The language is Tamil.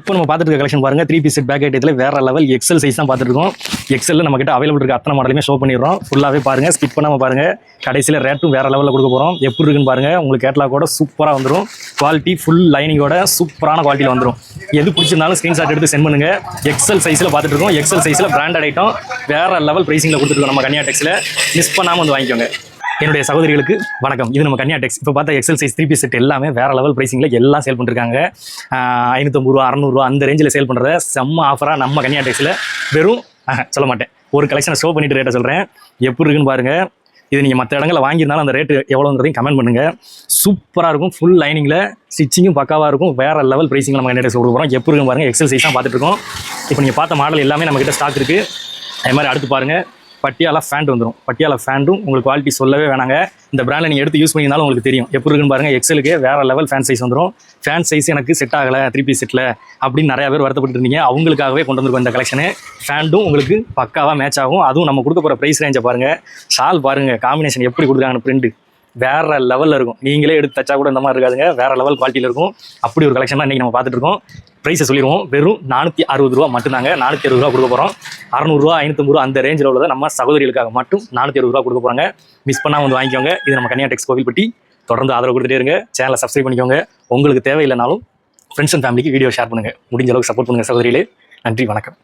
இப்போ நம்ம பார்த்துட்டு இருக்க கலெக்ஷன் பாருங்க 3 பீஸ் செட் பேக் ஐட்டத்தில் வேற லெவல் எக்ஸல் சைஸ் தான் பார்த்துட்டு இருக்கோம். எக்ஸல்ல நம்ம கிட்ட அவைலபிள் இருக்க அத்தனை மாடலுமே ஷோ பண்ணிடுறோம். ஃபுல்லாகவே பாருங்க, ஸ்கிப் பண்ணாம பாருங்க. கடைசியில் ரேட்டும் வேற லெவலில் கொடுக்க போகிறோம். எப்படி இருக்குன்னு பாருங்க. உங்களுக்கு கேட்லாகோட சூப்பராக வந்துடும். குவாலிட்டி ஃபுல் லைனிங்கோட சூப்பரான குவாலிட்டியில் வந்துடும். எது பிடிச்சிருந்தாலும் ஸ்க்ரீன்ஷாட் எடுத்து சென்ட் பண்ணுங்க. எக்ஸல் சைஸில் பார்த்துட்டு இருக்கோம். எக்ஸல் சைஸில் பிராண்டட் ஐட்டம் வேற லெவல் பிரைசிங்கில் கொடுத்துருக்கோம். நம்ம கன்யா டெக்ஸில் மிஸ் பண்ணாமல் வந்து வாங்கிக்கோங்க. என்னுடைய சகோதரிகளுக்கு வணக்கம். இது நம்ம கன்யா டெக்ஸ். இப்போ பார்த்தா எக்ஸல் சைஸ் 3 பீஸ் செட் எல்லாமே வேற லெவல் பிரைசிங்கில் எல்லாம் சேல் பண்ணிருக்காங்க. 550 ரூபா 600 ரூபா அந்த ரேஞ்சில் சேல் பண்ணுறத செம்ம ஆஃபராக நம்ம கன்யா டெக்ஸில் வெறும் சொல்ல மாட்டேன், ஒரு கலெக்ஷனை ஷோ பண்ணிட்டு ரேட்டை சொல்கிறேன். எப்படி இருக்குன்னு பாருங்கள். இது நீங்கள் மற்ற இடங்களில் வாங்கியிருந்தாலும் அந்த ரேட்டு எவ்வளோங்கிறதையும் கமெண்ட் பண்ணுங்கள். சூப்பராக இருக்கும். ஃபுல் லைனிங்கில் ஸ்டிச்சிங்கும் பக்காவாக இருக்கும். வேறு லெவல் பிரைசிங் நம்ம கன்யா டெக்ஸ் கொடுக்க போகிறோம். எப்படி இருக்குன்னு பாருங்கள். எக்ஸல் சைஸ் தான் பார்த்துட்டு இருக்கோம். இப்போ நீங்கள் பார்த்த மாடல் எல்லாமே நம்மக்கிட்ட ஸ்டாக் இருக்குது. அது மாதிரி அடுத்து பாருங்கள், பட்டியாலா ஃபேண்ட் வந்துடும். பட்டியாலா ஃபேண்டும் உங்களுக்கு குவாலிட்டி சொல்லவே வேணாங்க. இந்த பிராண்டில் நீங்கள் எடுத்து யூஸ் பண்ணியிருந்தாலும் உங்களுக்கு தெரியும் எப்படி இருக்குன்னு பாருங்கள். எக்ஸலுக்கு வேறு லெவல் ஃபேன் சைஸ் வந்துடும். ஃபேன் சைஸ் எனக்கு செட் ஆகலை 3 பீஸ் செட்டில் அப்படின்னு நிறையா பேர் வருத்தப்பட்டு இருந்தீங்க. அவங்களுக்காகவே கொண்டு வந்திருக்கோம் இந்த கலெக்ஷனு. ஃபேண்டும் உங்களுக்கு பக்காவாக மேட்ச் ஆகும். அதுவும் நம்ம கொடுக்க போகிற ப்ரைஸ் ரேஞ்சை பாருங்கள். ஷால் பாருங்கள், காம்பினேஷன் எப்படி கொடுக்குறாங்கன்னு பிரிண்ட் வேறு லெவலில் இருக்கும். நீங்களே எடுத்து தச்சா கூட இந்த மாதிரி இருக்காதுங்க. வேறு லெவல் குவாலிட்டியில் இருக்கும். அப்படி ஒரு கலெக்ஷன் தான் இன்றைக்கி நம்ம பார்த்துட்டு இருக்கோம். ப்ரைஸை சொல்லிடுவோம். வெறும் 460 ரூபா மட்டும்தாங்க. 460 ரூபா கொடுக்க போகிறோம். 600 ரூபா 550 ரூபா அந்த ரேஞ்சில் உள்ளதை நம்ம சகோதரிகளுக்காக மட்டும் 460 ரூபா கொடுக்க போகிறாங்க. மிஸ் பண்ணால் வந்து வாங்கிக்கோங்க. இது நம்ம கன்யா டெக்ஸ் கோவில்பட்டி. தொடர்ந்து ஆதரவு கொடுத்துட்டே இருங்க. சேனலை சப்ஸ்கிரைப் பண்ணிக்கோங்க. உங்களுக்கு தேவையில்லைனாலும் ஃப்ரெண்ட்ஸ் அண்ட் ஃபேமிலிக்கு வீடியோ ஷேர் பண்ணுங்கள். முடிஞ்ச அளவுக்கு சப்போர்ட் பண்ணுங்கள் சகோதரிகளே. நன்றி, வணக்கம்.